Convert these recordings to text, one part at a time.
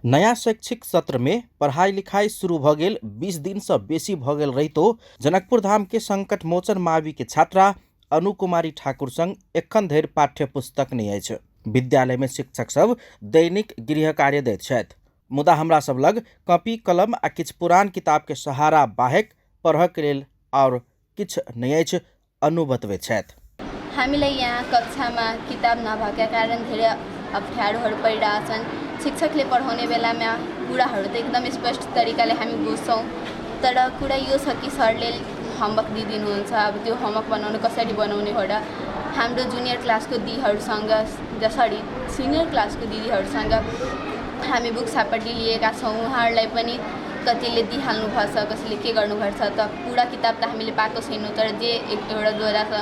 नया शैक्षिक सत्र में पढ़ाई लिखाई शुरू भ गेल 20 दिन से बेसी भ गेल रहितो जनकपुर धाम के संकट मोचन मावि के छात्रा अनु कुमारी ठाकुर संग एखन धरि पाठ्य पुस्तक नहीं अछि। विद्यालय में शिक्षक सब दैनिक गृह कार्य दैत छथि, मुदा हमरा सब लग कॉपी कलम आ किछु पुरान किताब के सहारा बाहेक पढ़क लेल और किछु नहीं अछि। अनु बतबै छथि। हामीलाई यहाँ कक्षामा किताब नभएका कारण धेरै अप्ठ्यारोहरू परिरहेछन्। शिक्षकले पढाउने बेलामा कुराहरू त एकदम स्पष्ट तरिकाले हामी बुझ्छौँ, तर कुरा यो छ कि सरले होमवर्क दिइदिनुहुन्छ। अब त्यो होमवर्क बनाउनु कसरी बनाउने हो र हाम्रो जुनियर क्लासको दिदीहरूसँग जसरी सिनियर क्लासको दिदीहरूसँग हामी बुक सापट्टि लिएका छौँ। उहाँहरूलाई पनि कतिले दिइहाल्नु पर्छ, कसैले के गर्नुपर्छ त पुरा किताब त हामीले पाएको छैनौँ, तर जे एउटा दुईवटा छ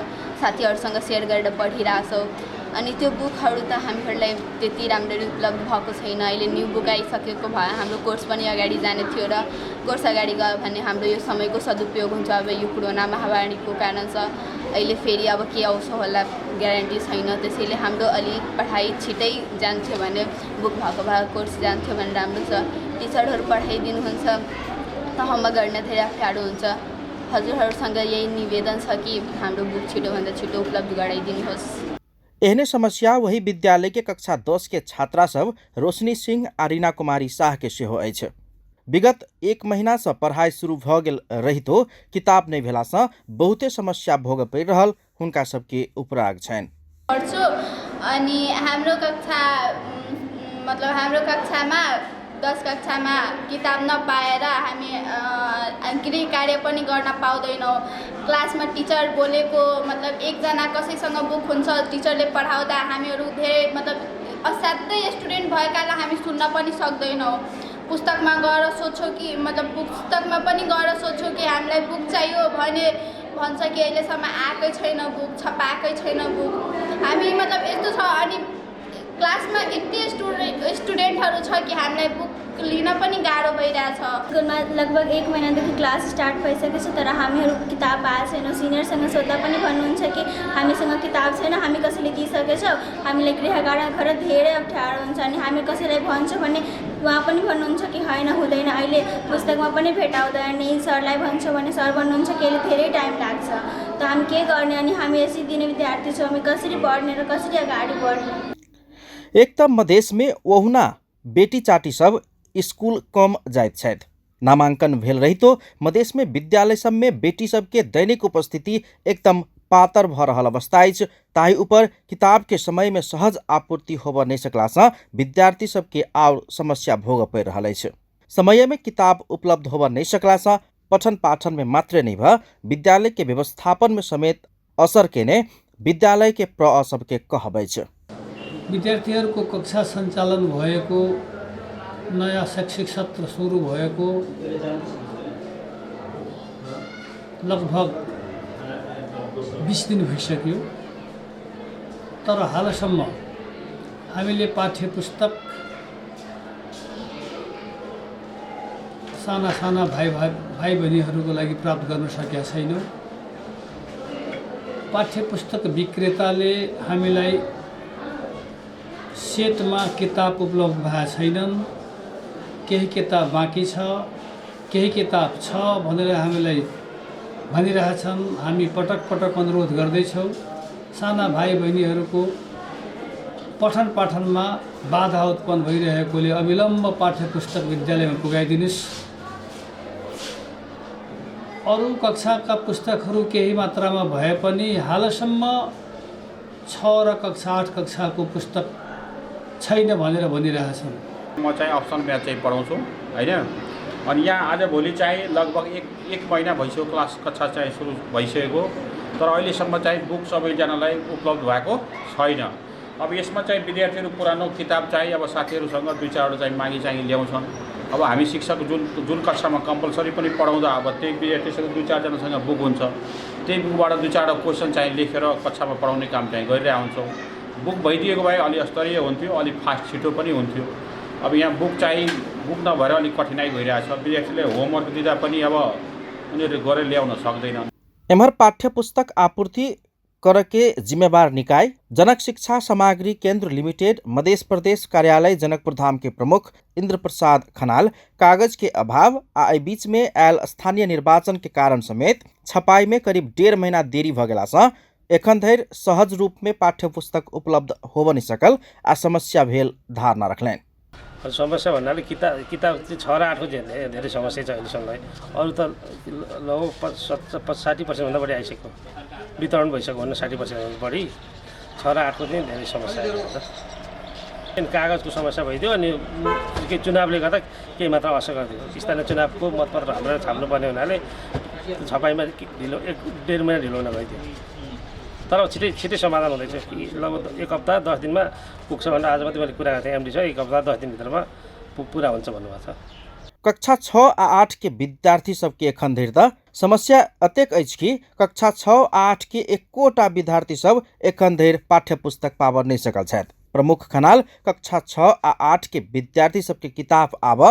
साथीहरूसँग सेयर गरेर पढिरहेछौँ। अनि त्यो बुकहरू त हामीहरूलाई त्यति राम्ररी उपलब्ध भएको छैन। अहिले न्यू बुक आइसकेको भए हाम्रो कोर्स पनि अगाडि जाने थियो र कोर्स अगाडि गयो भने हाम्रो यो समयको सदुपयोग हुन्छ। अब यो कोरोना महामारीको कारण छ, अहिले फेरि अब के आउँछ होला ग्यारेन्टी छैन, त्यसैले हाम्रो अलिक पढाइ छिटै जान्थ्यो भने बुक भएको भए कोर्स जान्थ्यो भने राम्रो छ। टिचरहरू पढाइदिनुहुन्छ त होमवर्क गर्न धेरै अप्ठ्यारो हुन्छ। हजुरहरूसँग यही निवेदन छ कि हाम्रो बुक छिटोभन्दा छिटो उपलब्ध गराइदिनुहोस्। एहने समस्या वही विद्यालय के कक्षा 10 के छात्रा सब रोशनी सिंह आ रीना कुमारी शाह के सेहो अछि। विगत 1 महीना से पढ़ाई शुरू भ गेल रहितो किताब नहीं भेला से बहुते समस्या भोग परि रहल हुनका सबके उपराग छन्। पढ्छु अनि हाम्रो कक्षामा 10 कक्षामा किताब नपाएर हामी गृह कार्य पनि गर्न पाउँदैनौँ। क्लासमा टिचर बोलेको मतलब एकजना कसैसँग बुक हुन्छ, टिचरले पढाउँदा हामीहरू धेरै मतलब असाध्यै स्टुडेन्ट भएकाले हामी सुन्न पनि सक्दैनौँ। पुस्तकमा गएर सोध्छौँ कि मतलब पुस्तकमा पनि गएर सोध्छौँ कि हामीलाई बुक चाहियो भने भन्छ कि अहिलेसम्म आएकै छैन बुक, छपाएकै छैन बुक। हामी मतलब यस्तो छ अनि क्लासमा यति स्टुडेन्टहरू छ कि हामीलाई बुक लिन पनि गाह्रो भइरहेछ। स्कुलमा लगभग 1 महिनादेखि क्लास स्टार्ट भइसकेको छ, तर हामीहरू किताब पाएको छैनौँ। सिनियरसँग सोद्धा पनि भन्नुहुन्छ कि हामीसँग किताब छैन, हामी कसैले दिइसकेछौँ, हामीलाई गृह कार्य गरेर धेरै अप्ठ्यारो हुन्छ। अनि हामी कसैलाई भन्छौँ भने उहाँ पनि भन्नुहुन्छ कि होइन हुँदैन, अहिले पुस्तकमा पनि भेटाउँदैन। सरलाई भन्छौँ भने सर भन्नुहुन्छ कि अहिले धेरै टाइम लाग्छ, त हामी के गर्ने? अनि हामी यसरी दिने विद्यार्थी छौँ, हामी कसरी पढ्ने र कसरी अगाडि बढ्ने? एक त मधेश में ओहुना बेटी चाटी सब स्कूल कम जाइत छथि। नामांकन भेल रहितो मधेश में विद्यालय सब में बेटी सब के दैनिक उपस्थिति एकदम पातर भ रहल अवस्था अछि। ताहि ऊपर किताब के समय में सहज आपूर्ति होब नहीं सकला से विद्यार्थी सब के और समस्या भोग परि रहल अछि। समय में किताब उपलब्ध होब नहीं सकला से पठन पाठन में मात्र नहीं भ विद्यालय के व्यवस्थापन में समेत असर केने विद्यालय के प्र सब के कहबै छ। विद्यार्थीहरूको कक्षा सञ्चालन भएको, नयाँ शैक्षिक सत्र सुरु भएको लगभग 20 दिन भइसक्यो, तर हालसम्म हामीले पाठ्य पुस्तक साना साना भाइ बहिनीहरूको लागि प्राप्त गर्न सकेका छैनौँ। पाठ्य पुस्तक विक्रेताले हामीलाई सेटमा किताब उपलब्ध भएका छैनन्, केही किताब बाँकी छ, केही किताब छ भनेर हामीलाई भनिरहेछन्। हामी पटक पटक अनुरोध गर्दैछौँ, साना भाइ बहिनीहरूको पठन पाठनमा बाधा उत्पन्न भइरहेकोले अविलम्ब पाठ्य पुस्तक विद्यालयमा पुगाइदिनुहोस्। अरू कक्षाका पुस्तकहरू केही मात्रामा भए पनि हालसम्म 6 र कक्षा 8 कक्षाको पुस्तक छैन भनेर भनिरहेछन्। म चाहिँ अप्सन म्याथ चाहिँ पढाउँछु हैन। अनि यहाँ आज भोलि चाहिँ लगभग एक महिना भइसक्यो क्लास कक्षा चाहिँ सुरु भइसकेको, तर अहिलेसम्म चाहिँ बुक सबैजनालाई उपलब्ध भएको छैन। अब यसमा चाहिँ विद्यार्थीहरू पुरानो किताब चाहिँ अब साथीहरूसँग 2-4वटा चाहिँ मागी चाहिँ ल्याउँछन्। अब हामी शिक्षक जुन कक्षामा कम्पलसरी पनि पढाउँदा अब त्यही विद्यार्थीसँग 2-4जनासँग बुक हुन्छ, त्यही बुकबाट 2-4वटा क्वेसन चाहिँ लेखेर कक्षामा पढाउने काम चाहिँ गरिरहेका हुन्छौँ। बुक भइदिएको भए अलि स्तरीय हुन्थ्यो, अलिक फास्ट छिटो पनि हुन्थ्यो। अब यहाँ बुक नभएर अलिक कठिनाइ भइरहेछ। विद्यार्थीले होमवर्क दिँदा पनि अब उनीहरूले गरेर ल्याउन सक्दैन। एमहर पाठ्य पुस्तक आपूर्ति करके जिम्मेवार निकाय जनक शिक्षा सामग्री केंद्र लिमिटेड मध्य प्रदेश कार्यालय जनकपुर धाम के प्रमुख इंद्र प्रसाद खनाल कागज के अभाव आ एहि बीच में आयल स्थानीय निर्वाचन के कारण समेत छपाई में करीब 1.5 महीना देरी भ गेला सँ एखन धरि सहज रूप में पाठ्य पुस्तक उपलब्ध होब नहीं सकल आ समस्या भेल धारणा रखलनि। समस्या भन्नाले किताब चाहिँ 6 र 8 को धेरै समस्या छ अहिलेसम्म। अरू त लगभग 60% भन्दा बढी आइसक्यो, वितरण भइसक्यो भने 60% बढी। 6 र 8 को चाहिँ धेरै समस्या आएको छ। कागजको समस्या भइदियो अनि के चुनावले गर्दा केही मात्र असर गरिदियो। स्थानीय चुनावको मतपत्र हाम्रो छाप्नुपर्ने हुनाले छपाइमा ढिलो 1.5 महिना ढिलो हुन गइदियो। तर छिटै समाधान हुँदैछ कि लगभग 1 हप्ता 10 दिनमा पुग्छ भनेर आज मात्रै मैले कुरा गरेको थिएँ एमडी सर। 1 हप्ता 10 दिनभित्रमा पुरा हुन्छ भन्नुभएको छ। कक्षा 6 आ 8 के विद्यार्थी सबके एखन धरि त समस्या अतेक अछि कि कक्षा 6 आ 8 के एकोटा विद्यार्थी सब एखन धरि पाठ्य पुस्तक पाबि नहीं सकल छथि। प्रमुख खनाल कक्षा 6 आ 8 के विद्यार्थी सबके किताब आब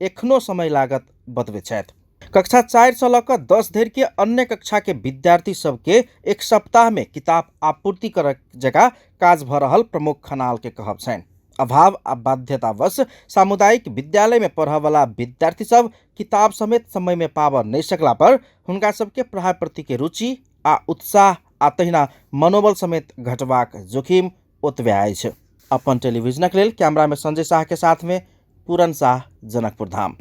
एखनो समय लागत बतबै छथि। कक्षा 4 से लऽ कऽ 10 धरि के अन्य कक्षा के विद्यार्थी सबके 1 सप्ताह में किताब आपूर्ति कर जगह काज भ रहल प्रमुख खनाल के कहब छनि। अभाव आ बाध्यतावश सामुदायिक विद्यालय में पढ़य वाला विद्यार्थी सब किताब समेत समय में पाबऽ नहीं सकला पर हुनका सबके पढ़ाई प्रति के रुचि आ उत्साह आ तहिना मनोबल समेत घटबाक जोखिम ओतबे अछि। अपन टेलीविजनक लेल कैमरा में संजय शाह के साथ में पूरन शाह, जनकपुर धाम।